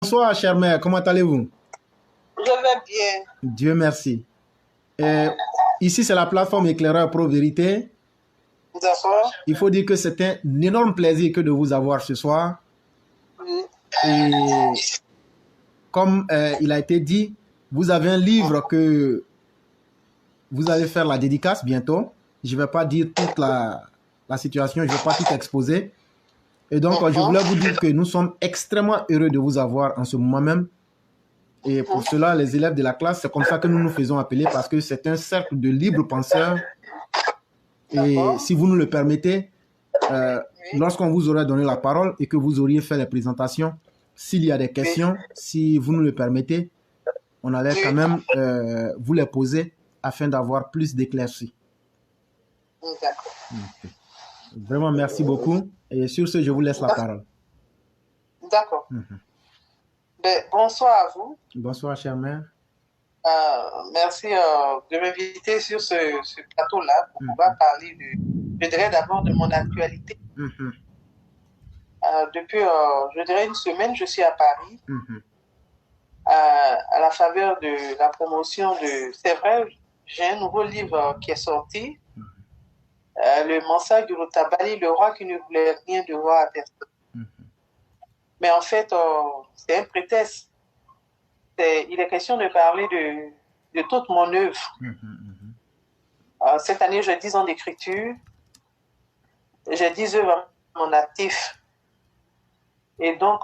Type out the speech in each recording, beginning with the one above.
Bonsoir, chère mère, comment allez-vous? Je vais bien. Dieu merci. Euh, Ici, c'est la plateforme Éclaireur Pro Vérité. D'accord. Il faut dire que c'est un énorme plaisir que de vous avoir ce soir. Oui. Et comme il a été dit, vous avez un livre que vous allez faire la dédicace bientôt. Je ne vais pas dire toute la situation, je ne vais pas tout exposer. Et donc, je Mhm. voulais vous dire que nous sommes extrêmement heureux de vous avoir en ce moment même. Et pour Mhm. cela, les élèves de la classe, c'est comme ça que nous nous faisons appeler parce que c'est un cercle de libres penseurs. Et D'accord. si vous nous le permettez, Oui. lorsqu'on vous aura donné la parole et que vous auriez fait les présentations, s'il y a des Oui. questions, si vous nous le permettez, on allait quand Oui. même vous les poser afin d'avoir plus d'éclaircies. D'accord. Ok. Vraiment, merci beaucoup. Et sur ce, je vous laisse la parole. D'accord. Mhm. Bonsoir à vous. Bonsoir, chère mère. Merci de m'inviter sur ce plateau-là pour pouvoir Mhm. parler je dirais d'abord de mon actualité. Mhm. Depuis, je dirais une semaine, je suis à Paris Mhm. à la faveur de la promotion de... C'est vrai, j'ai un nouveau livre qui est sorti, Le Mensage du Rotabali, le roi qui ne voulait rien de roi à personne. Mhm. Mais en fait, c'est un prétexte. Il est question de parler de toute mon œuvre. Mhm. Cette année, j'ai 10 ans d'écriture. J'ai 10 œuvres à mon actif. Et donc,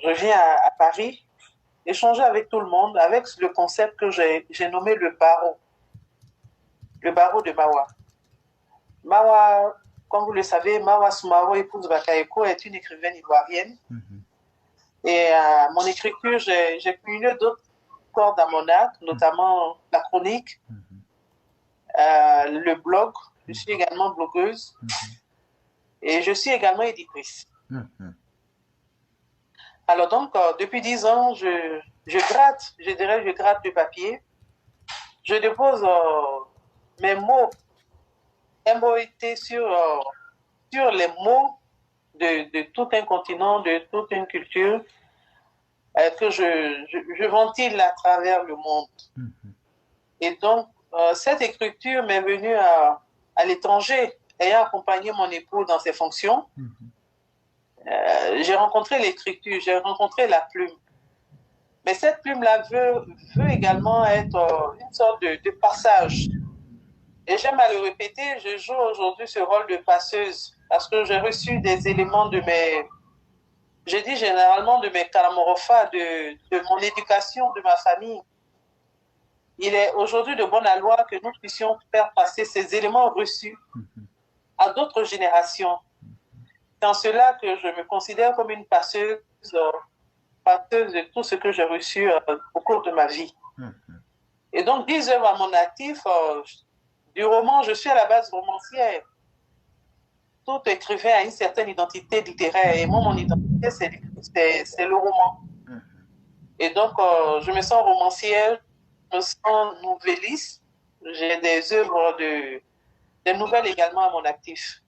je viens à Paris échanger avec tout le monde avec le concept que j'ai nommé le barreau de Mawa. Mawa, comme vous le savez, Mawa Soumaro, épouse Bakayeko, est une écrivaine ivoirienne. Mhm. Et mon écriture, j'ai cumulé d'autres cordes à mon arc, notamment la chronique, Mhm. le blog. Je suis également blogueuse et je suis également éditrice. Mhm. Alors donc, depuis 10 ans, je gratte, je dirais, je gratte le papier. Je dépose mes mots, MOT sur les mots de tout un continent, de toute une culture que je ventile à travers le monde. Mhm. Et donc, cette écriture m'est venue à l'étranger, ayant accompagné mon époux dans ses fonctions. Mhm. J'ai rencontré l'écriture, j'ai rencontré la plume. Mais cette plume-là veut également être une sorte de passage. Et j'aime à le répéter, je joue aujourd'hui ce rôle de passeuse parce que j'ai reçu des éléments je dis généralement de mes kalamorofas, de mon éducation, de ma famille. Il est aujourd'hui de bonne loi que nous puissions faire passer ces éléments reçus Mhm. à d'autres générations. C'est en cela que je me considère comme une passeuse de tout ce que j'ai reçu au cours de ma vie. Mhm. Et donc, 10 œuvres à mon actif, du roman, je suis à la base romancière. Tout écrivain a une certaine identité littéraire. Et moi, mon identité, c'est le roman. Et donc, je me sens romancière, je me sens nouvelliste. J'ai des œuvres des nouvelles également à mon actif.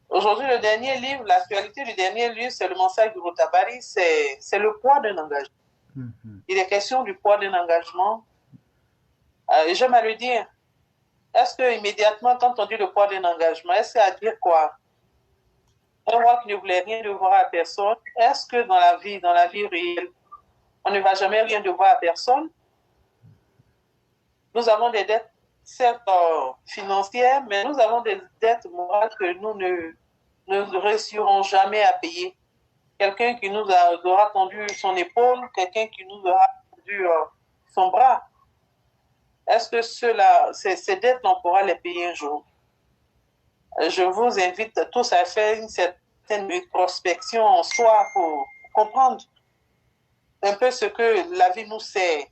Aujourd'hui, le dernier livre, l'actualité du dernier livre, c'est le mensage du Rotabari, c'est le poids d'un engagement. Mhm. Il est question du poids d'un engagement. Et j'aime à le dire. Est-ce que immédiatement, quand on dit le poids d'un engagement, est-ce que à dire quoi? Un roi qui ne voulait rien devoir à personne. Est-ce que dans la vie réelle, on ne va jamais rien devoir à personne? Nous avons des dettes, certes financières, mais nous avons des dettes morales que nous ne réussirons jamais à payer. Quelqu'un qui nous aura tendu son épaule, quelqu'un qui nous aura tendu son bras. Est-ce que ces dettes, on pourra les payer un jour? Je vous invite tous à faire une certaine rétrospection en soi pour comprendre un peu ce que la vie nous sert.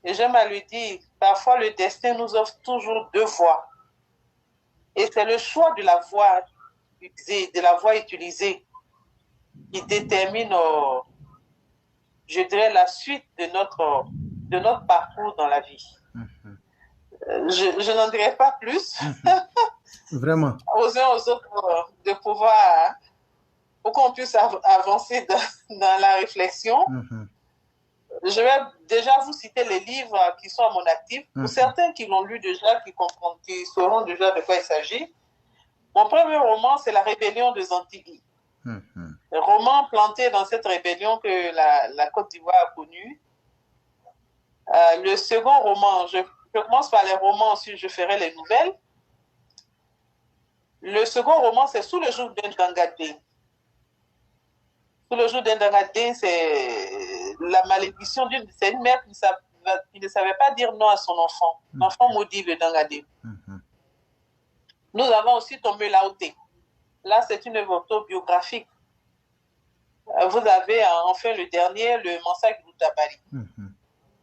Et j'aime à lui dire, parfois le destin nous offre toujours deux voies. Et c'est le choix de la voie utilisée qui détermine, je dirais, la suite de notre parcours dans la vie. Mhm. Je n'en dirai pas plus Mhm. Vraiment. aux uns aux autres de pouvoir pour qu'on puisse avancer dans la réflexion. Je vais déjà vous citer les livres qui sont à mon actif. Pour certains qui l'ont lu déjà, qui comprennent, qui sauront déjà de quoi il s'agit. Mon premier roman, c'est La Rébellion des Antilles. Le roman planté dans cette rébellion que la Côte d'Ivoire a connue. Le second roman, je commence par les romans, ensuite je ferai les nouvelles. Le second roman, c'est Sous le joug d'Ndangadé. Sous le joug d'Ndangadé, c'est la malédiction c'est une mère qui ne savait pas dire non à son enfant. L'enfant maudit le Dangadé. Nous avons aussi Tombé Laoté. Là, c'est une œuvre autobiographique. Vous avez enfin le dernier, le Mansakh Tabari.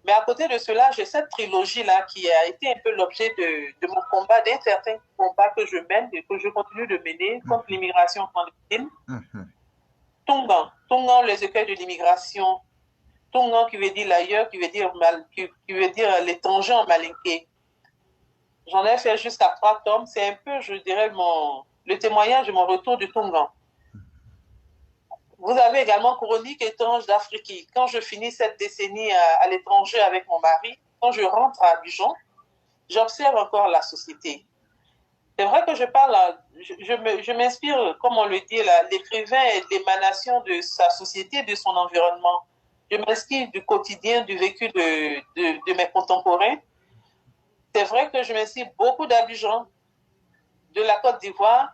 Mais à côté de cela, j'ai cette trilogie-là qui a été un peu l'objet de mon combat, d'un certain combat que je mène et que je continue de mener contre l'immigration clandestine. Tongan, les écueils de l'immigration. Tongan qui veut dire l'ailleurs, qui veut dire l'étranger en malinké. J'en ai fait jusqu'à 3 tomes. C'est un peu, je dirais, le témoignage de mon retour du Tongan. Vous avez également Chronique étrange d'Afrique. Quand je finis cette décennie à l'étranger avec mon mari, quand je rentre à Abidjan, j'observe encore la société. C'est vrai que je parle, je m'inspire, comme on le dit, l'écrivain est l'émanation de sa société, de son environnement. Je m'inspire du quotidien, du vécu de mes contemporains. C'est vrai que je m'inspire beaucoup d'Abidjan, de la Côte d'Ivoire,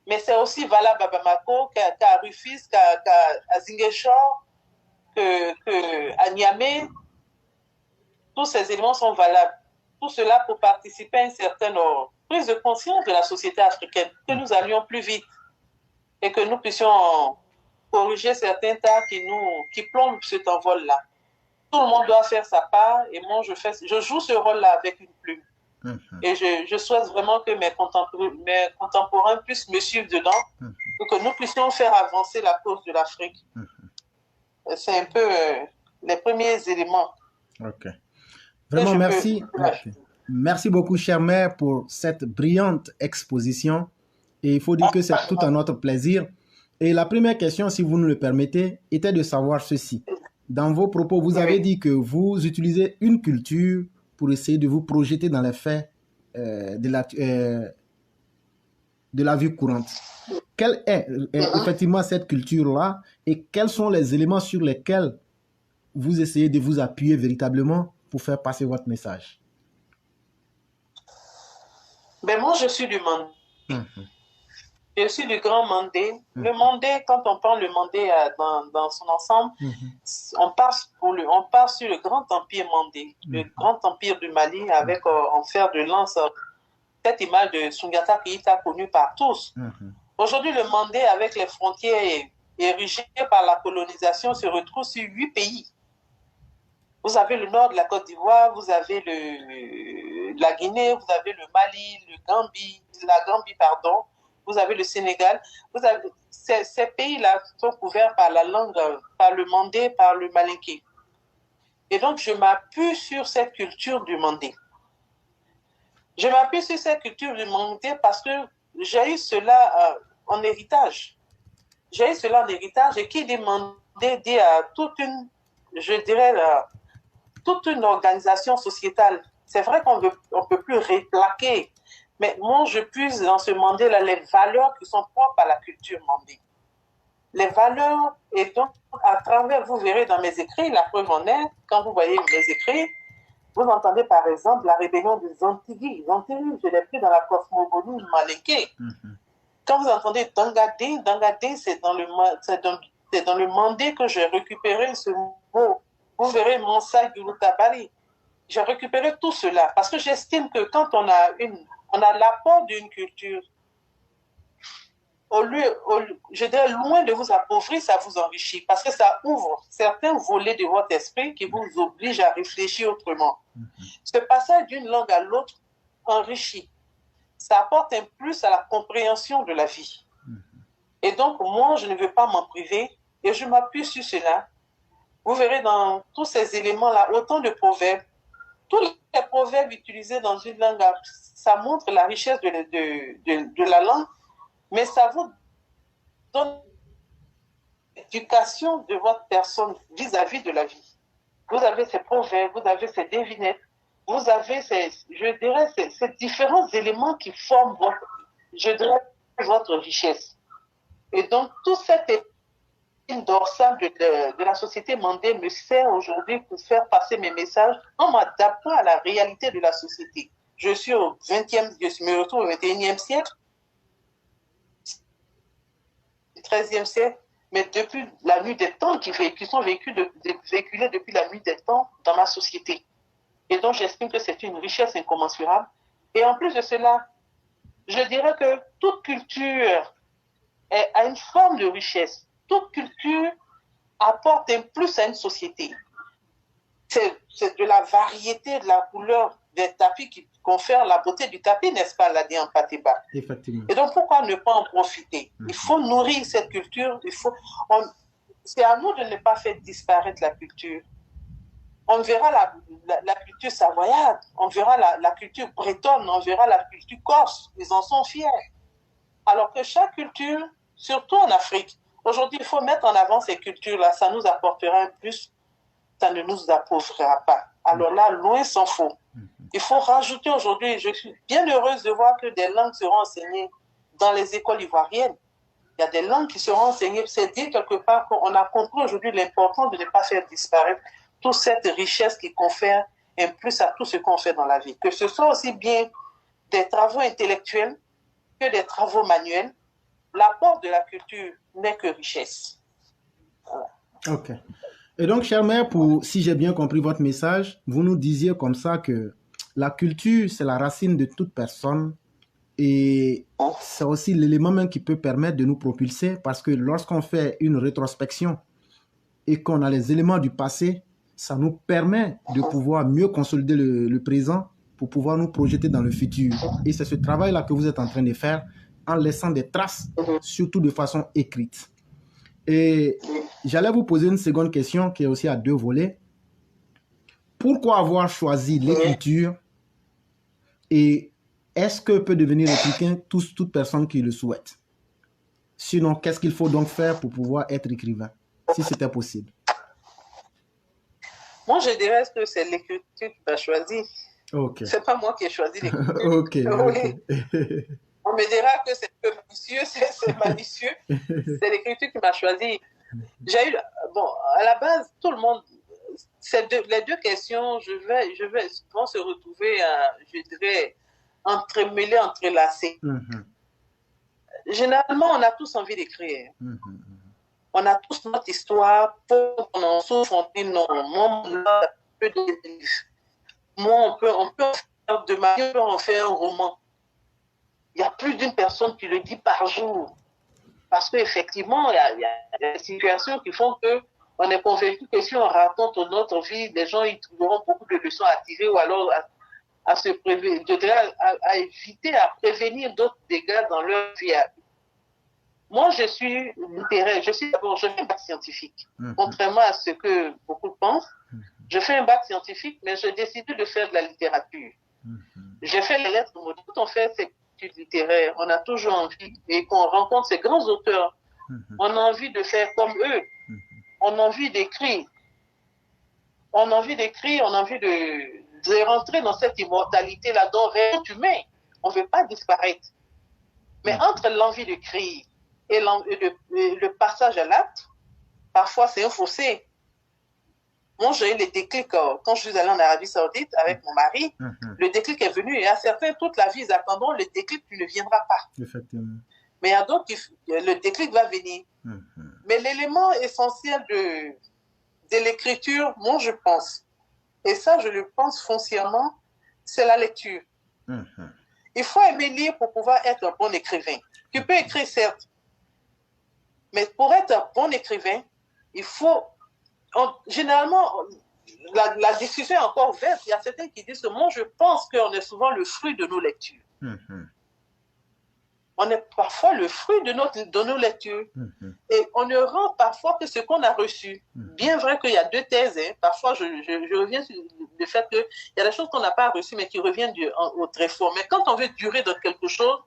mais c'est aussi Vala Babamako, qu'à Rufis, qu'à Ziguinchor, qu'à Niamey. Tous ces éléments sont valables. Tout cela pour participer à une certaine prise de conscience de la société africaine, que nous allions plus vite et que nous puissions corriger certains tas qui plombent cet envol-là. Tout le monde doit faire sa part et moi, je joue ce rôle-là avec une plume. Et je souhaite vraiment que mes contemporains puissent me suivre dedans pour que nous puissions faire avancer la cause de l'Afrique. C'est un peu les premiers éléments. Ok. Vraiment, merci. Merci beaucoup, chère mère, pour cette brillante exposition. Et il faut dire que c'est tout un autre plaisir. Et la première question, si vous nous le permettez, était de savoir ceci. Dans vos propos, vous avez dit que vous utilisez une culture pour essayer de vous projeter dans les faits de la vie courante. Quelle est effectivement cette culture-là et quels sont les éléments sur lesquels vous essayez de vous appuyer véritablement pour faire passer votre message? Ben moi, je suis du Mandé. Je suis du Grand Mandé. Le Mandé, quand on prend le Mandé dans son ensemble, on part sur le Grand Empire Mandé, le Grand Empire du Mali, avec en fer de lance cette image de Sundiata Keïta connue par tous. Aujourd'hui, le Mandé, avec les frontières érigées par la colonisation, se retrouve sur 8 pays. Vous avez le nord de la Côte d'Ivoire, vous avez la Guinée, vous avez le Mali, la Gambie, vous avez le Sénégal. Vous avez, ces pays-là sont couverts par la langue, par le mandé, par le malinké. Et donc, je m'appuie sur cette culture du mandé. Je m'appuie sur cette culture du mandé parce que j'ai eu cela en héritage. J'ai eu cela en héritage et qui dit mandé dit à toute une, je dirais, toute une organisation sociétale. C'est vrai qu'on ne peut plus réplaquer, mais moi, je puise dans ce mandé-là les valeurs qui sont propres à la culture mandé. Les valeurs, et donc, à travers, vous verrez dans mes écrits, la preuve en est, quand vous voyez mes écrits, vous entendez par exemple la rébellion des Antilles. Les Antilles, je l'ai pris dans la cosmogonie malinké. Quand vous entendez Dangadé, Dangadé, c'est dans le mandé que j'ai récupéré ce mot. Vous verrez Mansakh Tabari. J'ai récupéré tout cela parce que j'estime que quand on a l'apport d'une culture, je dirais, loin de vous appauvrir, ça vous enrichit parce que ça ouvre certains volets de votre esprit qui vous obligent à réfléchir autrement. Ce passage d'une langue à l'autre enrichit. Ça apporte un plus à la compréhension de la vie. Et donc, moi, je ne veux pas m'en priver et je m'appuie sur cela. Vous verrez dans tous ces éléments-là, autant de proverbes. Tous les proverbes utilisés dans une langue, ça montre la richesse de la langue, mais ça vous donne l'éducation de votre personne vis-à-vis de la vie. Vous avez ces proverbes, vous avez ces devinettes, vous avez je dirais, ces différents éléments qui forment je dirais, votre richesse. Et donc, tout cette épine dorsale de la société mandée me sert aujourd'hui pour faire passer mes messages en m'adaptant à la réalité de la société. Je suis au 20e, je me retrouve au 21e siècle, 13e siècle, mais depuis la nuit des temps qui sont véhiculés depuis la nuit des temps dans ma société. Et donc, j'estime que c'est une richesse incommensurable. Et en plus de cela, je dirais que toute culture a une forme de richesse. Toute culture apporte un plus à une société. C'est de la variété, de la couleur des tapis qui confère la beauté du tapis, n'est-ce pas, l'a dit en Pateba. Effectivement. Et donc, pourquoi ne pas en profiter? Il faut nourrir cette culture. C'est à nous de ne pas faire disparaître la culture. On verra la culture savoyarde, on verra la culture bretonne, on verra la culture corse. Ils en sont fiers. Alors que chaque culture, surtout en Afrique, aujourd'hui, il faut mettre en avant ces cultures-là. Ça nous apportera un plus, ça ne nous appauvrira pas. Alors là, loin s'en faut. Il faut rajouter aujourd'hui, je suis bien heureuse de voir que des langues seront enseignées dans les écoles ivoiriennes. Il y a des langues qui seront enseignées. C'est dire quelque part qu'on a compris aujourd'hui l'importance de ne pas faire disparaître toute cette richesse qui confère un plus à tout ce qu'on fait dans la vie. Que ce soit aussi bien des travaux intellectuels que des travaux manuels, l'apport de la culture n'est que richesse. Voilà. Ok. Et donc, chère mère, si j'ai bien compris votre message, vous nous disiez comme ça que la culture, c'est la racine de toute personne et c'est aussi l'élément même qui peut permettre de nous propulser parce que lorsqu'on fait une rétrospection et qu'on a les éléments du passé, ça nous permet de pouvoir mieux consolider le présent pour pouvoir nous projeter dans le futur. Et c'est ce travail-là que vous êtes en train de faire en laissant des traces, surtout de façon écrite. Et j'allais vous poser une seconde question qui est aussi à deux volets. Pourquoi avoir choisi l'écriture et est-ce que peut devenir écrivain toute personne qui le souhaite? Sinon, qu'est-ce qu'il faut donc faire pour pouvoir être écrivain, si c'était possible? Moi, je dirais que c'est l'écriture qui m'a choisi. Okay. C'est pas moi qui ai choisi l'écriture. Okay. On me dira que c'est malicieux, c'est malicieux. C'est l'écriture qui m'a choisi. J'ai eu, bon, à la base, tout le monde, les deux questions, vont se retrouver, je dirais, entremêlées, entrelacées. Généralement, on a tous envie d'écrire. On a tous notre histoire, pour qu'on en souffre, on dit non, moi, on peut faire de manière, on fait un roman. Il y a plus d'une personne qui le dit par jour. Parce qu'effectivement, il y a des situations qui font qu'on est convaincu que si on raconte notre vie, les gens y trouveront beaucoup de leçons à tirer ou alors à se prévenir, à éviter, à prévenir d'autres dégâts dans leur vie. Moi, je suis littéraire. Je fais un bac scientifique. Contrairement à ce que beaucoup pensent, je fais un bac scientifique, mais j'ai décidé de faire de la littérature. J'ai fait les lettres modernes. Quand on fait ces études littéraires, on a toujours envie, et qu'on rencontre ces grands auteurs, on a envie de faire comme eux. On a envie d'écrire. On a envie d'écrire, on a envie de rentrer dans cette immortalité-là dont rêve humain. On ne veut pas disparaître. Mais entre l'envie d'écrire et le passage à l'acte, parfois c'est un fossé. Moi, j'ai eu les déclics quand je suis allée en Arabie Saoudite avec mon mari. Le déclic est venu et à certains, toute la vie, ils attendront le déclic qui ne viendra pas. Effectivement. Mais il y a d'autres qui, le déclic va venir. Mais l'élément essentiel de l'écriture, moi, je pense, et ça, je le pense foncièrement, c'est la lecture. Il faut aimer lire pour pouvoir être un bon écrivain. Tu peux écrire, certes, mais pour être un bon écrivain, il faut... généralement, la discussion est encore verte. Il y a certains qui disent que moi, je pense qu'on est souvent le fruit de nos lectures. On est parfois le fruit de nos lectures. Et on ne rend parfois que ce qu'on a reçu. Bien vrai qu'il y a deux thèses. Parfois, je reviens sur le fait qu'il y a des choses qu'on n'a pas reçues, mais qui reviennent au très fort. Mais quand on veut durer dans quelque chose,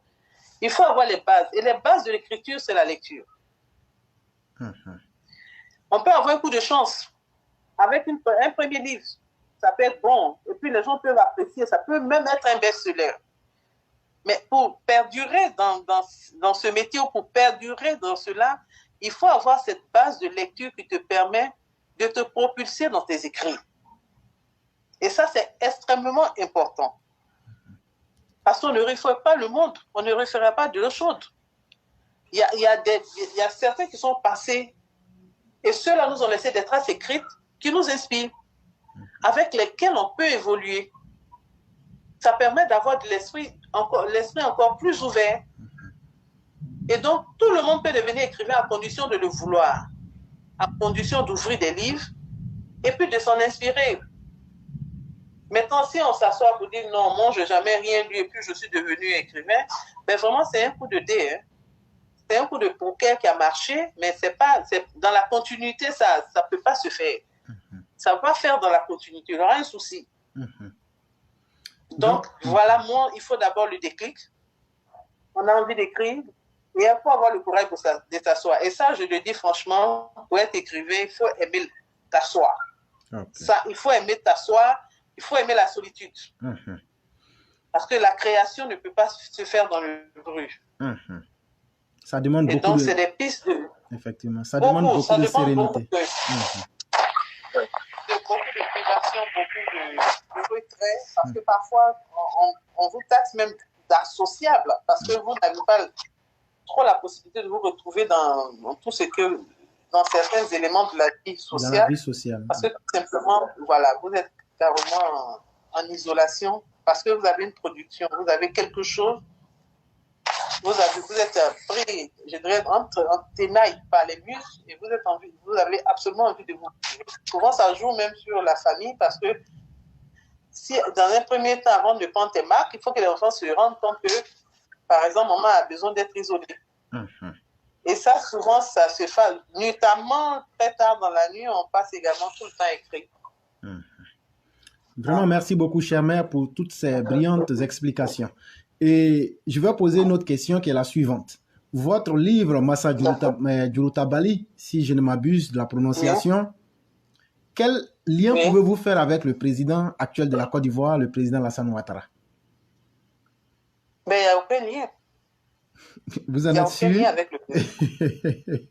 il faut avoir les bases. Et les bases de l'écriture, c'est la lecture. On peut avoir un coup de chance avec un premier livre. Ça peut être bon. Et puis les gens peuvent apprécier. Ça peut même être un best-seller. Mais pour perdurer dans ce métier ou pour perdurer dans cela, il faut avoir cette base de lecture qui te permet de te propulser dans tes écrits. Et ça, c'est extrêmement important. Parce qu'on ne refait pas le monde, on ne refera pas de l'eau chaude. Il y a certains qui sont passés, et ceux-là nous ont laissé des traces écrites qui nous inspirent, avec lesquelles on peut évoluer. Ça permet d'avoir de l'esprit encore plus ouvert. Et donc, tout le monde peut devenir écrivain à condition de le vouloir, à condition d'ouvrir des livres et puis de s'en inspirer. Maintenant, si on s'assoit pour dire non, moi, je n'ai jamais rien lu et puis je suis devenu écrivain, ben vraiment, c'est un coup de dé. Hein. C'est un coup de poker qui a marché, mais dans la continuité, ça ne peut pas se faire. Ça ne va pas faire dans la continuité. Il y aura un souci. Donc, voilà, moi, il faut d'abord le déclic. On a envie d'écrire et il faut avoir le courage de s'asseoir. Et ça, je le dis franchement, pour être écrivain, il faut aimer t'asseoir. Ça, il faut aimer t'asseoir. Il faut aimer la solitude. Parce que la création ne peut pas se faire dans le bruit. Ça demande beaucoup donc, c'est des pistes de... Effectivement, ça demande beaucoup de sérénité. Beaucoup de privation, beaucoup de retrait. Parce que parfois, on vous taxe même d'associable. Parce que vous n'avez pas trop la possibilité de vous retrouver dans tout ce que... dans certains éléments de la vie sociale. Dans la vie sociale. Parce que tout simplement, voilà, vous êtes carrément en isolation parce que vous avez une production, vous avez quelque chose, vous êtes pris, je dirais, entre tenailles par les muscles et vous avez absolument envie de vous. Souvent, ça joue même sur la famille parce que si, dans un premier temps, avant de prendre tes marques, il faut que les enfants se rendent compte que, par exemple, maman a besoin d'être isolée. Et ça, souvent, ça se fait, notamment très tard dans la nuit, on passe également tout le temps écrit. Vraiment, merci beaucoup, chère mère, pour toutes ces brillantes explications. Et je vais poser une autre question qui est la suivante. Votre livre, Massa Djouroutabali, si je ne m'abuse de la prononciation, quel lien pouvez-vous faire avec le président actuel de la Côte d'Ivoire, le président Alassane Ouattara? Mais il n'y a aucun lien. Vous en êtes sûr? Il y a aucun lien avec le président.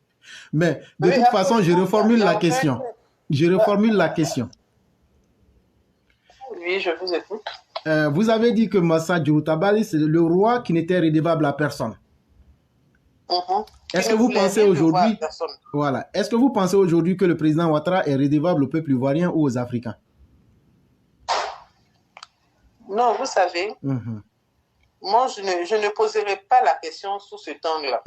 Mais de toute façon, je reformule la question. Je reformule la question. Oui, je vous écoute. Vous avez dit que Massa Djouroutabali, c'est le roi qui n'était rédévable à personne. Est-ce que vous pensez aujourd'hui, voilà, est-ce que vous pensez aujourd'hui que le président Ouattara est rédévable au peuple ivoirien ou aux Africains? Non, vous savez, moi, je ne poserai pas la question sous cet angle-là.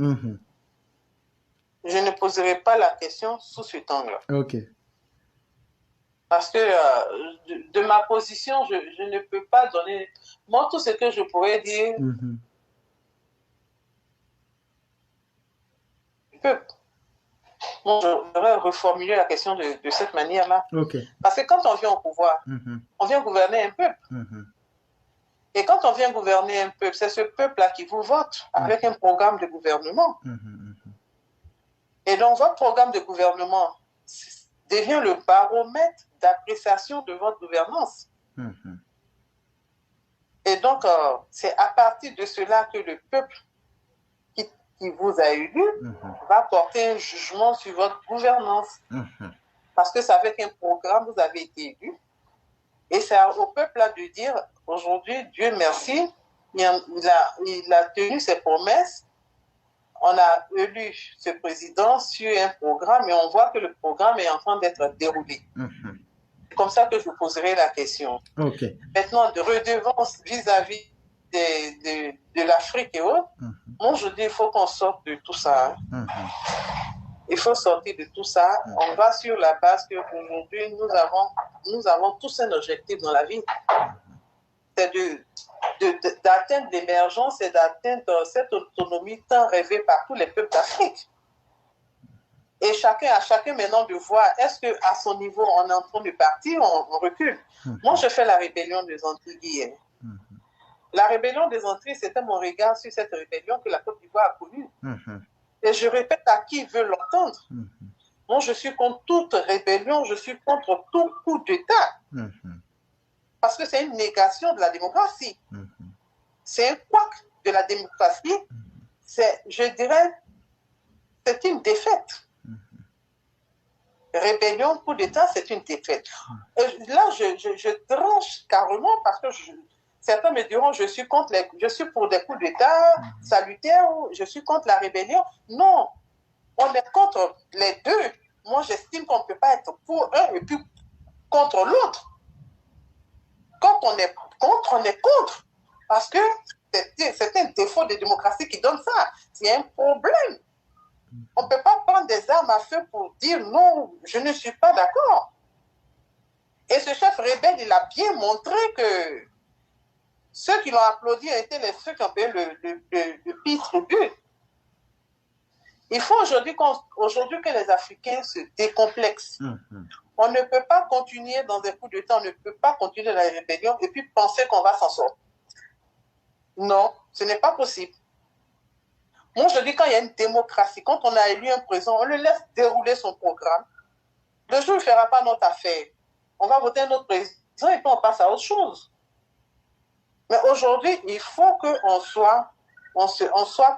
Je ne poserai pas la question sous cet angle-là. Ok. Parce que de ma position, je ne peux pas donner... Moi, tout ce que je pourrais dire... Bon, je vais reformuler la question de cette manière-là. Parce que quand on vient au pouvoir, on vient gouverner un peuple. Et quand on vient gouverner un peuple, c'est ce peuple-là qui vous vote avec un programme de gouvernement. Et donc, votre programme de gouvernement devient le baromètre d'appréciation de votre gouvernance. Et donc, c'est à partir de cela que le peuple qui vous a élu va porter un jugement sur votre gouvernance. Parce que c'est avec un programme, vous avez été élu. Et c'est au peuple-là de dire, aujourd'hui, Dieu merci, il a tenu ses promesses. On a élu ce président sur un programme et on voit que le programme est en train d'être déroulé. C'est comme ça que je poserai la question. Maintenant, de redevance vis-à-vis de l'Afrique et autres, moi je dis il faut qu'on sorte de tout ça. Il faut sortir de tout ça. On va sur la base qu'aujourd'hui, nous avons tous un objectif dans la vie. C'est d'atteindre l'émergence et d'atteindre cette autonomie tant rêvée par tous les peuples d'Afrique. Et à chacun maintenant de voir, est-ce qu'à son niveau, on est en train de partir, on recule. Moi, je fais la rébellion des Antilles. La rébellion des Antilles, c'était mon regard sur cette rébellion que la Côte d'Ivoire a connue. Et je répète à qui veut l'entendre. Moi, je suis contre toute rébellion, je suis contre tout coup d'État. Parce que c'est une négation de la démocratie. C'est un couac de la démocratie. Je dirais, c'est une défaite. Rébellion, coup d'État, c'est une défaite. Là, je tranche carrément parce que certains me diront je suis pour des coups d'État salutaires, je suis contre la rébellion. Non, on est contre les deux. Moi, j'estime qu'on ne peut pas être pour un et puis contre l'autre. Quand on est contre, on est contre. Parce que c'est un défaut de démocratie qui donne ça. C'est un problème. On ne peut pas prendre des armes à feu pour dire non, je ne suis pas d'accord. Et ce chef rebelle, il a bien montré que ceux qui l'ont applaudi étaient ceux qui ont payé le pire tribut. Il faut aujourd'hui que les Africains se décomplexent. On ne peut pas continuer dans un coup de temps, on ne peut pas continuer la rébellion et puis penser qu'on va s'en sortir. Non, ce n'est pas possible. Moi, je dis quand il y a une démocratie, quand on a élu un président, on le laisse dérouler son programme. Le jour où il ne fera pas notre affaire, on va voter un autre président et puis on passe à autre chose. Mais aujourd'hui, il faut qu'on soit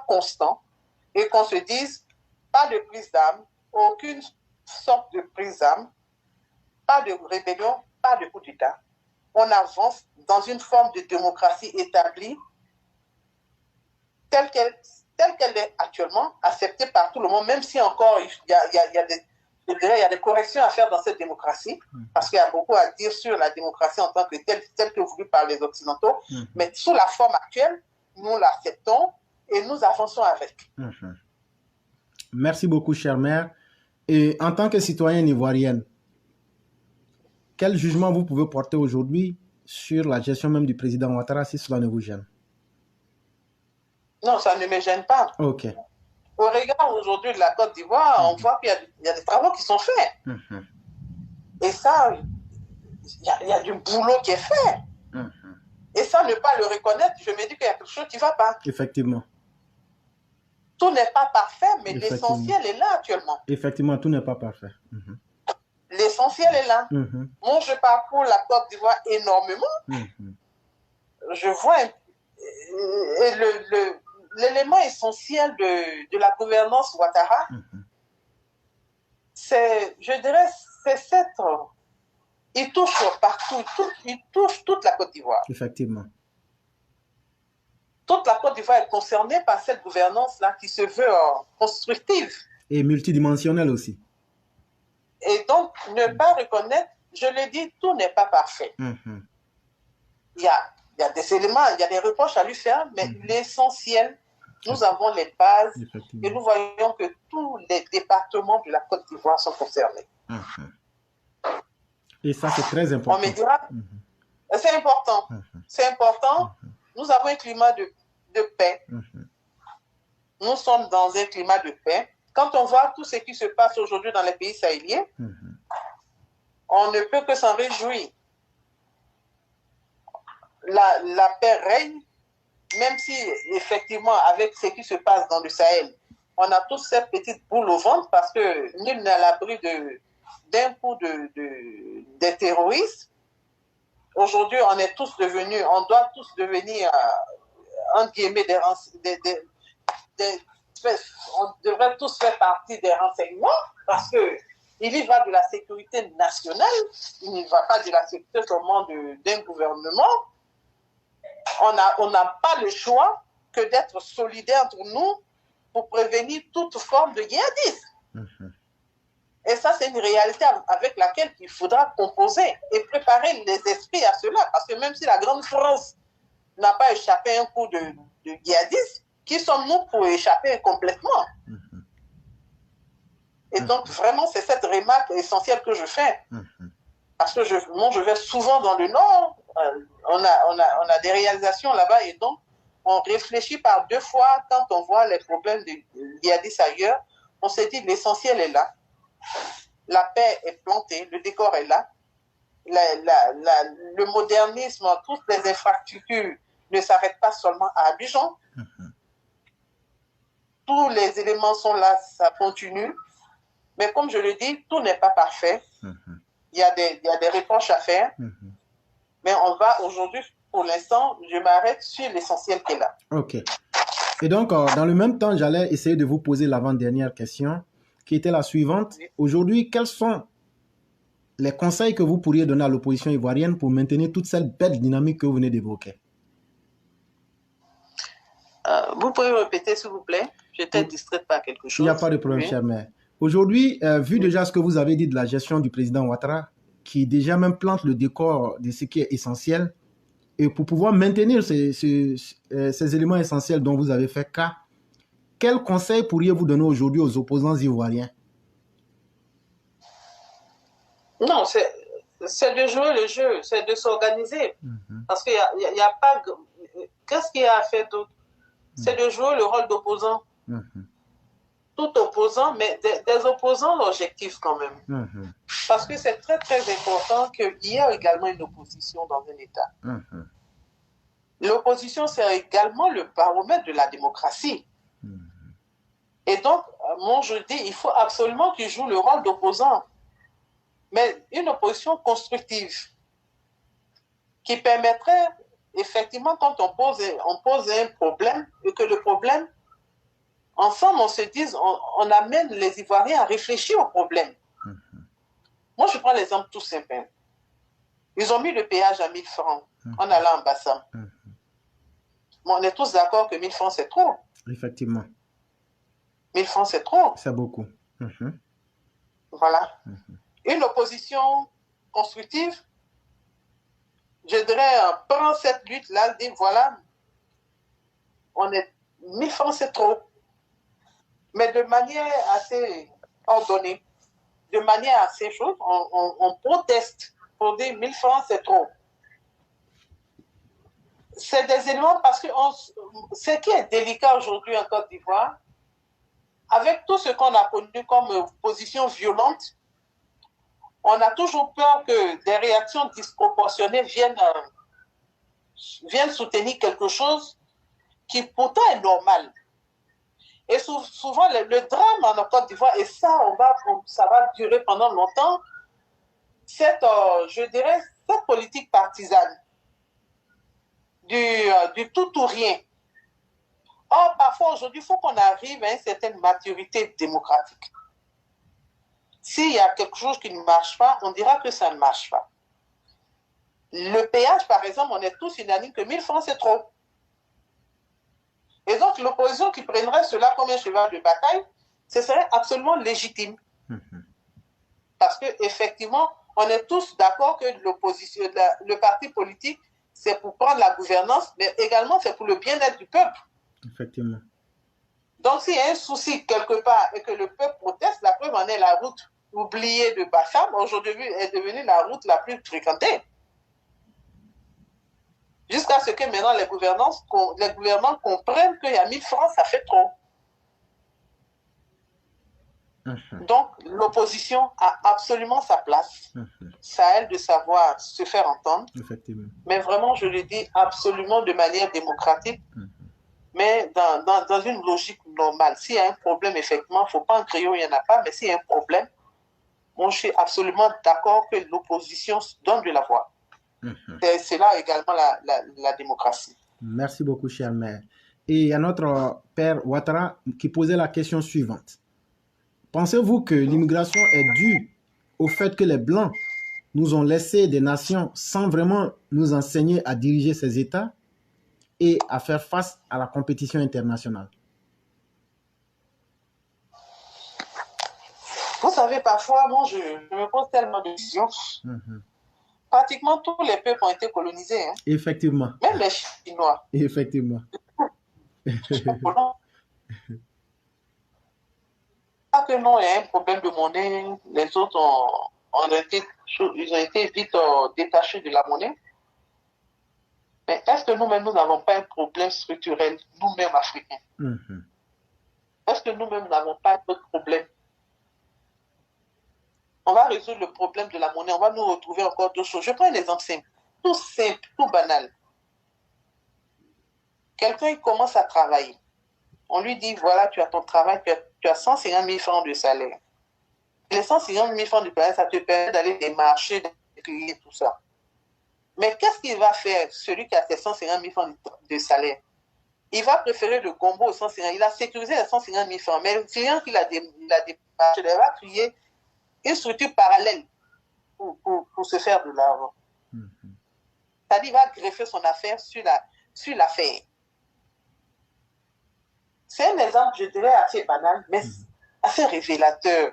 constant et qu'on se dise pas de prise d'âme, aucune sorte de prise d'âme, pas de rébellion, pas de coup d'État. On avance dans une forme de démocratie établie telle qu'elle est actuellement, acceptée par tout le monde, même si encore il y a des corrections à faire dans cette démocratie, parce qu'il y a beaucoup à dire sur la démocratie en tant que telle que voulue par les Occidentaux, mais sous la forme actuelle, nous l'acceptons et nous avançons avec. Merci beaucoup, chère mère. Et en tant que citoyenne ivoirienne, quel jugement vous pouvez porter aujourd'hui sur la gestion même du président Ouattara, si cela ne vous gêne? Non, ça ne me gêne pas. Ok. Au regard aujourd'hui de la Côte d'Ivoire, on voit qu'il y a des travaux qui sont faits. Et ça, il y a du boulot qui est fait. Et ça, ne pas le reconnaître, je me dis qu'il y a quelque chose qui ne va pas. Effectivement. Tout n'est pas parfait, mais l'essentiel est là actuellement. Effectivement, tout n'est pas parfait. L'essentiel est là. Moi, je parcours la Côte d'Ivoire énormément. Je vois l'élément essentiel de la gouvernance Ouattara, je dirais, c'est cette... Il touche partout, il touche toute la Côte d'Ivoire. Effectivement. Toute la Côte d'Ivoire est concernée par cette gouvernance-là qui se veut constructive. Et multidimensionnelle aussi. Et donc, ne pas reconnaître, je le dis, tout n'est pas parfait. Il y a des éléments, il y a des reproches à lui faire, mais l'essentiel, nous avons les bases et nous voyons que tous les départements de la Côte d'Ivoire sont concernés. Et ça, c'est très important. On me dira, c'est important. C'est important. Nous avons un climat de paix. Nous sommes dans un climat de paix. Quand on voit tout ce qui se passe aujourd'hui dans les pays sahéliens, on ne peut que s'en réjouir. La paix règne, même si, effectivement, avec ce qui se passe dans le Sahel, on a tous cette petite boule au ventre parce que nul n'est à l'abri d'un coup des terroristes. Aujourd'hui, on doit tous devenir, entre guillemets, on devrait tous faire partie des renseignements parce que il y va de la sécurité nationale, il n'y va pas de la sécurité seulement d'un gouvernement. On n'a pas le choix que d'être solidaires entre nous pour prévenir toute forme de djihadisme. Et ça, c'est une réalité avec laquelle il faudra composer et préparer les esprits à cela. Parce que même si la grande France n'a pas échappé à un coup de djihadisme, qui sommes-nous pour échapper complètement? Et donc, vraiment, c'est cette remarque essentielle que je fais. Parce que je vais souvent dans le Nord, on a des réalisations là-bas, et donc, on réfléchit par deux fois quand on voit les problèmes de djihadistes ailleurs. On s'est dit, l'essentiel est là. La paix est plantée, le décor est là. Le modernisme, toutes les infrastructures ne s'arrêtent pas seulement à Abidjan. Tous les éléments sont là, ça continue. Mais comme je le dis, tout n'est pas parfait. Il y a des reproches à faire. Mais on va aujourd'hui, pour l'instant, je m'arrête sur l'essentiel qui est là. Ok. Et donc, dans le même temps, j'allais essayer de vous poser l'avant-dernière question, qui était la suivante. Aujourd'hui, quels sont les conseils que vous pourriez donner à l'opposition ivoirienne pour maintenir toute cette belle dynamique que vous venez d'évoquer? Vous pouvez répéter, s'il vous plaît? J'étais distraite par quelque chose. Il n'y a pas de problème, cher maire. Aujourd'hui, vu déjà ce que vous avez dit de la gestion du président Ouattara, qui déjà même plante le décor de ce qui est essentiel, et pour pouvoir maintenir ces éléments essentiels dont vous avez fait cas, quel conseil pourriez-vous donner aujourd'hui aux opposants ivoiriens? Non, c'est de jouer le jeu, c'est de s'organiser. Parce qu'il n'y a pas... Qu'est-ce qu'il y a à faire d'autre? C'est de jouer le rôle d'opposant. Tout opposant, mais des opposants objectifs quand même. Parce que c'est très, très important qu'il y ait également une opposition dans un État. L'opposition, c'est également le baromètre de la démocratie. Et donc, moi, je dis, il faut absolument qu'il joue le rôle d'opposant. Mais une opposition constructive qui permettrait, effectivement, quand on pose un problème, et que le problème, ensemble, on se dise, on amène les Ivoiriens à réfléchir au problème. Moi, je prends l'exemple tout simple. Ils ont mis le péage à 1000 francs en allant en Bassam. Bon, on est tous d'accord que 1000 francs, c'est trop. Effectivement. 1000 francs, c'est trop. C'est beaucoup. Voilà. Une opposition constructive, je dirais, prend cette lutte-là, dit, voilà, 1000 francs, c'est trop. Mais de manière assez ordonnée, de manière assez chaude, on proteste pour dire 1000 francs, c'est trop. C'est des éléments parce que ce qui est délicat aujourd'hui en Côte d'Ivoire, avec tout ce qu'on a connu comme position violente, on a toujours peur que des réactions disproportionnées viennent soutenir quelque chose qui pourtant est normal. Et souvent, le drame en Côte d'Ivoire, et ça, ça va durer pendant longtemps, je dirais, cette politique partisane du tout ou rien. Or, parfois, aujourd'hui, il faut qu'on arrive à une certaine maturité démocratique. S'il y a quelque chose qui ne marche pas, on dira que ça ne marche pas. Le péage, par exemple, on est tous unanimes que 1000 francs, c'est trop. Et donc, l'opposition qui prendrait cela comme un cheval de bataille, ce serait absolument légitime. Parce qu'effectivement, on est tous d'accord que l'opposition, le parti politique, c'est pour prendre la gouvernance, mais également c'est pour le bien-être du peuple. Effectivement. Donc, s'il y a un souci quelque part et que le peuple proteste, la preuve en est la route oubliée de Bassam, aujourd'hui est devenue la route la plus fréquentée. Jusqu'à ce que maintenant les gouvernements comprennent qu'il y a 1000 francs, ça fait trop. Donc, l'opposition a absolument sa place. C'est à elle de savoir se faire entendre. Effectivement. Mais vraiment, je le dis absolument de manière démocratique, mais dans une logique normale. S'il y a un problème, effectivement, il ne faut pas en créer où il n'y en a pas, mais s'il y a un problème, moi, je suis absolument d'accord que l'opposition donne de la voix. C'est là également la démocratie. Merci beaucoup, cher maire. Et il y a notre père Ouattara qui posait la question suivante. Pensez-vous que l'immigration est due au fait que les Blancs nous ont laissé des nations sans vraiment nous enseigner à diriger ces États et à faire face à la compétition internationale? Vous savez, parfois, moi, je me pose tellement de questions. Pratiquement tous les peuples ont été colonisés. Hein. Effectivement. Même les Chinois. Effectivement. Pas que non, il y a un problème de monnaie. Les autres ils ont été vite détachés de la monnaie. Mais est-ce que nous-mêmes, nous n'avons pas un problème structurel, nous-mêmes Africains? Est-ce que nous-mêmes n'avons pas d'autres problèmes? On va résoudre le problème de la monnaie, on va nous retrouver encore d'autres choses. Je prends un exemple simple, tout banal. Quelqu'un commence à travailler. On lui dit, voilà, tu as ton travail, tu as 150 000 francs de salaire. Les 150 000 francs du salaire, ça te permet d'aller démarcher, d'accueillir tout ça. Mais qu'est-ce qu'il va faire, celui qui a ses 150 000 francs de salaire? Il va préférer le combo aux 150 000. Il a sécurisé les 150 000 francs. Mais le client qu'il a démarché, il va créer une structure parallèle pour se faire de l'argent. C'est-à-dire qu'il va greffer son affaire sur l'affaire. C'est un exemple, je dirais, assez banal, mais assez révélateur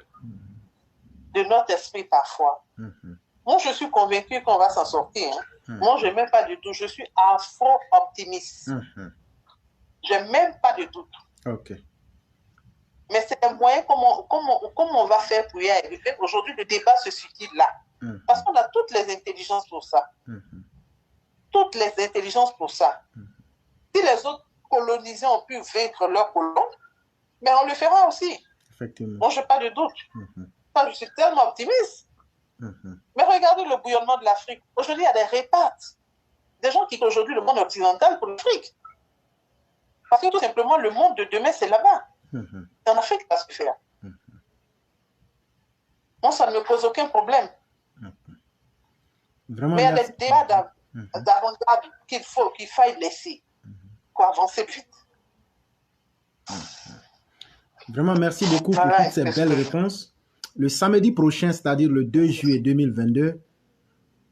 de notre esprit parfois. Moi, je suis convaincu qu'on va s'en sortir. Moi, je n'ai même pas de doute. Je suis afro-optimiste. Je n'ai même pas de doute. Okay. Mais c'est un moyen comment on va faire pour y arriver. Aujourd'hui, le débat se situe là. Parce qu'on a toutes les intelligences pour ça. Toutes les intelligences pour ça. Si les autres colonisés ont pu vaincre leurs colons, mais on le fera aussi. Effectivement. Moi, je n'ai pas de doute. Je suis tellement optimiste. Mais regardez le bouillonnement de l'Afrique. Aujourd'hui, il y a des répartes. Des gens qui quittent aujourd'hui le monde occidental pour l'Afrique. Parce que tout simplement, le monde de demain, c'est là-bas. C'est en Afrique que ça se fait. Moi, ça ne me pose aucun problème. Vraiment, mais il y a des débats d'avant-garde qu'il faille laisser pour avancer vite. Vraiment, merci beaucoup pour toutes ces belles réponses. Le samedi prochain, c'est-à-dire le 2 juillet 2022,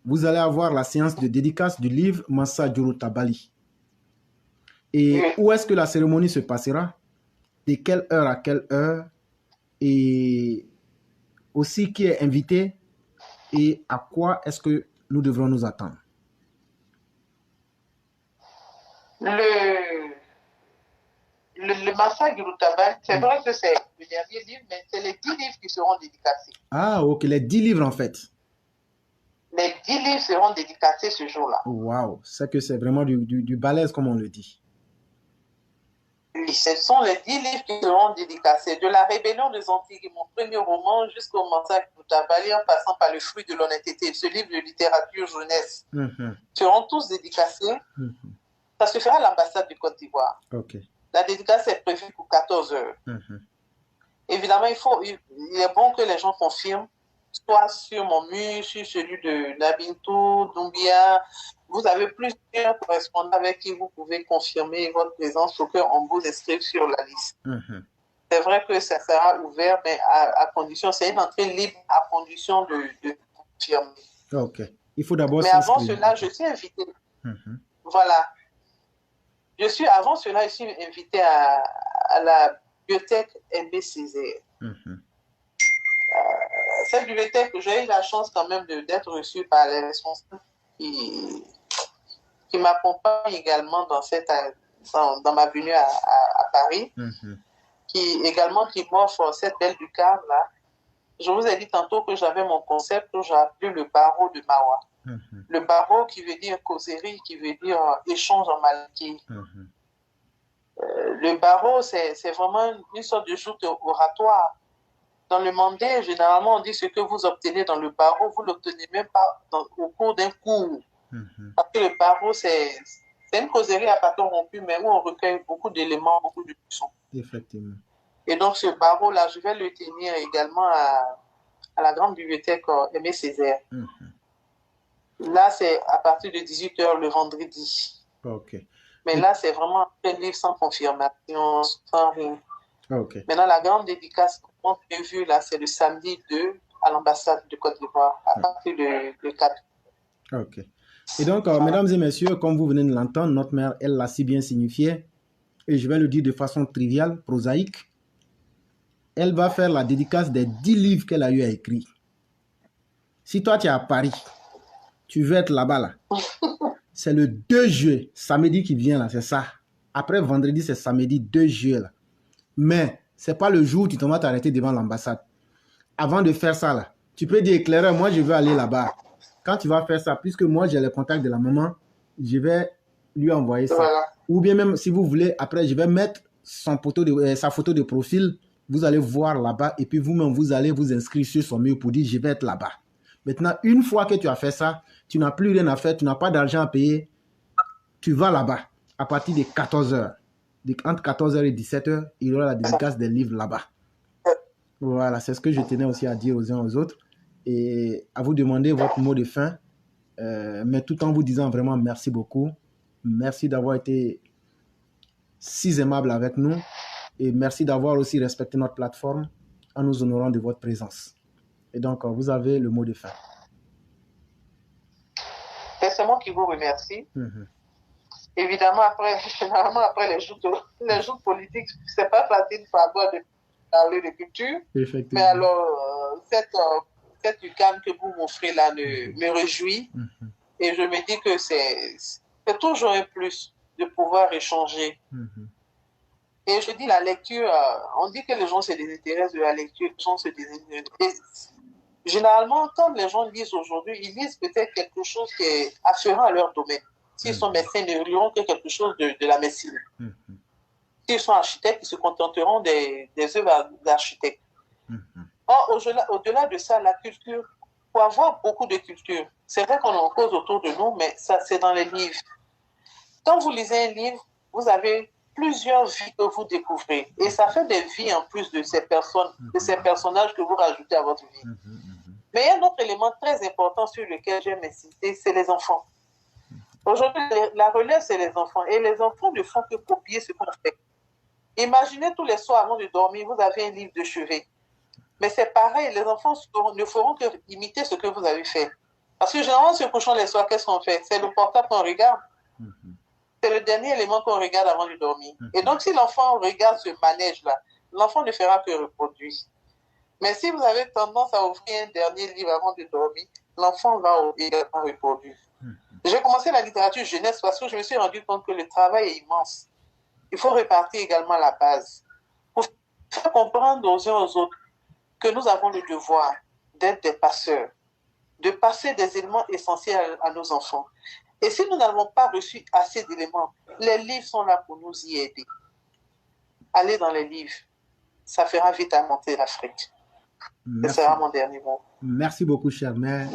vous allez avoir la séance de dédicace du livre Massa Djuro Tabali. Et où est-ce que la cérémonie se passera? De quelle heure à quelle heure? Et aussi qui est invité? Et à quoi est-ce que nous devrons nous attendre? Le Massa Djuro Tabali, c'est vrai que c'est le dernier livre, mais c'est les 10 livres qui seront dédicacés. Ah, ok, les 10 livres en fait. Les 10 livres seront dédicacés ce jour-là. Waouh, c'est que c'est vraiment du balèze, comme on le dit. Oui, ce sont les 10 livres qui seront dédicacés. De la rébellion des Antilles, mon premier roman, jusqu'au Massa Djuro Tabali, en passant par le fruit de l'honnêteté, ce livre de littérature jeunesse, seront tous dédicacés. Ça se fera à l'ambassade du Côte d'Ivoire. Ok. La dédicace est prévue pour 14 heures. Évidemment, il est bon que les gens confirment, soit sur mon mur, sur celui de Nabintou, Doumbia. Vous avez plusieurs correspondants avec qui vous pouvez confirmer votre présence pour qu'on vous inscrive sur la liste. C'est vrai que ça sera ouvert, mais à condition, c'est une entrée libre à condition de confirmer. Ok. Il faut d'abord mais avant cela, je suis invité. Voilà. Avant cela, je suis invité à la bibliothèque Aimé Césaire. Cette bibliothèque, j'ai eu la chance quand même d'être reçue par les responsables qui m'accompagnent également dans ma venue à Paris, qui m'offrent cette belle lucarne-là. Je vous ai dit tantôt que j'avais mon concept que j'ai appelé le barreau de Mawa. Le barreau qui veut dire causerie, qui veut dire échange en malaki. Le barreau, c'est vraiment une sorte de joute oratoire. Dans le mandé, généralement, on dit ce que vous obtenez dans le barreau, vous ne l'obtenez même pas au cours d'un cours. Parce que le barreau, c'est une causerie à bâton rompu, mais où on recueille beaucoup d'éléments, beaucoup de leçons. Effectivement. Et donc, ce barreau-là, je vais le tenir également à la grande bibliothèque Aimé Césaire. Là, c'est à partir de 18h le vendredi. Ok. Mais là, c'est vraiment un livre sans confirmation, sans rien. Ok. Maintenant, la grande dédicace qu'on a prévue, là, c'est le samedi 2 à l'ambassade de Côte d'Ivoire, à partir de 4. Ok. Et donc, mesdames et messieurs, comme vous venez de l'entendre, notre mère, elle l'a si bien signifié, et je vais le dire de façon triviale, prosaïque, elle va faire la dédicace des 10 livres qu'elle a eu à écrire. Si toi, tu es à Paris, tu veux être là-bas, là. C'est le 2 juillet, samedi qui vient, là, c'est ça. Après vendredi, c'est samedi 2 juillet, là. Mais, c'est pas le jour où tu vas t'arrêter devant l'ambassade. Avant de faire ça, là, tu peux dire, éclaireur, moi, je veux aller là-bas. Quand tu vas faire ça, puisque moi, j'ai le contact de la maman, je vais lui envoyer ça. Voilà. Ou bien même, si vous voulez, après, je vais mettre sa photo de profil. Vous allez voir là-bas et puis vous-même, vous allez vous inscrire sur son mur pour dire, je vais être là-bas. Maintenant, une fois que tu as fait ça, tu n'as plus rien à faire, tu n'as pas d'argent à payer. Tu vas là-bas à partir de 14h. Entre 14h et 17h, il y aura la dédicace des livres là-bas. Voilà, c'est ce que je tenais aussi à dire aux uns aux autres. Et à vous demander votre mot de fin, mais tout en vous disant vraiment merci beaucoup. Merci d'avoir été si aimable avec nous et merci d'avoir aussi respecté notre plateforme en nous honorant de votre présence. Et donc, vous avez le mot de fin. C'est moi qui vous remercie. Mhm. Évidemment, généralement, après les jours politiques, c'est pas facile pour avoir de parler de culture. Effectivement. Mais alors, cette UCAM que vous m'offrez là me réjouit. Mhm. Et je me dis que c'est toujours un plus de pouvoir échanger. Mhm. Et je dis la lecture, on dit que les gens se désintéressent de la lecture, les gens se désintéressent. Et généralement, quand les gens lisent aujourd'hui, ils lisent peut-être quelque chose qui est afférent à leur domaine. S'ils sont médecins, ils ne liront que quelque chose de la médecine. S'ils sont architectes, ils se contenteront des œuvres d'architectes. Or, au-delà de ça, la culture, pour avoir beaucoup de culture, c'est vrai qu'on en cause autour de nous, mais ça, c'est dans les livres. Quand vous lisez un livre, vous avez plusieurs vies que vous découvrez. Et ça fait des vies en plus de ces personnes, de ces personnages que vous rajoutez à votre vie. Mais il y a un autre élément très important sur lequel j'aime insister, c'est les enfants. Aujourd'hui, la relève, c'est les enfants. Et les enfants ne font que copier ce qu'on fait. Imaginez tous les soirs avant de dormir, vous avez un livre de chevet. Mais c'est pareil, les enfants ne feront que imiter ce que vous avez fait. Parce que généralement, en se couchant les soirs, qu'est-ce qu'on fait? C'est le portable qu'on regarde. C'est le dernier élément qu'on regarde avant de dormir. Et donc, si l'enfant regarde ce manège-là, l'enfant ne fera que reproduire. Mais si vous avez tendance à ouvrir un dernier livre avant de dormir, l'enfant va également reproduire. J'ai commencé la littérature jeunesse parce que je me suis rendu compte que le travail est immense. Il faut répartir également la base. Pour faire comprendre aux uns aux autres que nous avons le devoir d'être des passeurs, de passer des éléments essentiels à nos enfants. Et si nous n'avons pas reçu assez d'éléments, les livres sont là pour nous y aider. Allez dans les livres, ça fera vite à monter l'Afrique. Ce sera mon dernier mot. Merci beaucoup, cher mère.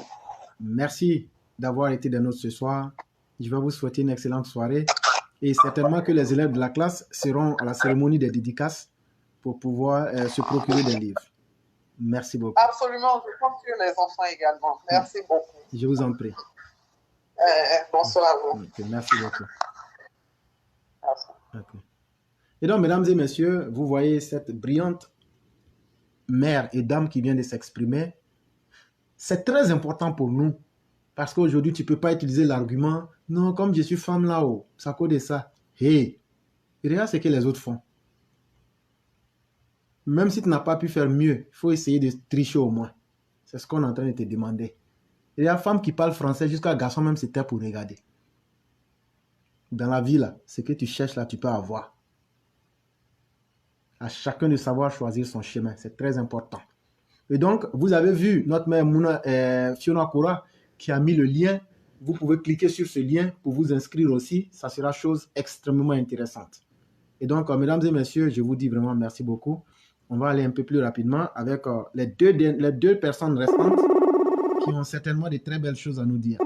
Merci d'avoir été des nôtres ce soir. Je vais vous souhaiter une excellente soirée. Et certainement que les élèves de la classe seront à la cérémonie des dédicaces pour pouvoir se procurer des livres. Merci beaucoup. Absolument, je compte sur les enfants également. Merci beaucoup. Je vous en prie. Bonsoir à vous. Okay, merci beaucoup. Merci. Okay. Et donc, mesdames et messieurs, vous voyez cette brillante mère et dame qui vient de s'exprimer. C'est très important pour nous parce qu'aujourd'hui, tu ne peux pas utiliser l'argument « Non, comme je suis femme là-haut, ça cause de ça. » Hey, regarde ce que les autres font. Même si tu n'as pas pu faire mieux, il faut essayer de tricher au moins. C'est ce qu'on est en train de te demander. Il y a une femme qui parle français jusqu'à garçon même c'était pour regarder. Dans la vie, là, ce que tu cherches là, tu peux avoir. À chacun de savoir choisir son chemin. C'est très important. Et donc, vous avez vu notre mère Fiona Koura qui a mis le lien. Vous pouvez cliquer sur ce lien pour vous inscrire aussi. Ça sera chose extrêmement intéressante. Et donc, mesdames et messieurs, je vous dis vraiment merci beaucoup. On va aller un peu plus rapidement avec les deux personnes restantes qui ont certainement de très belles choses à nous dire.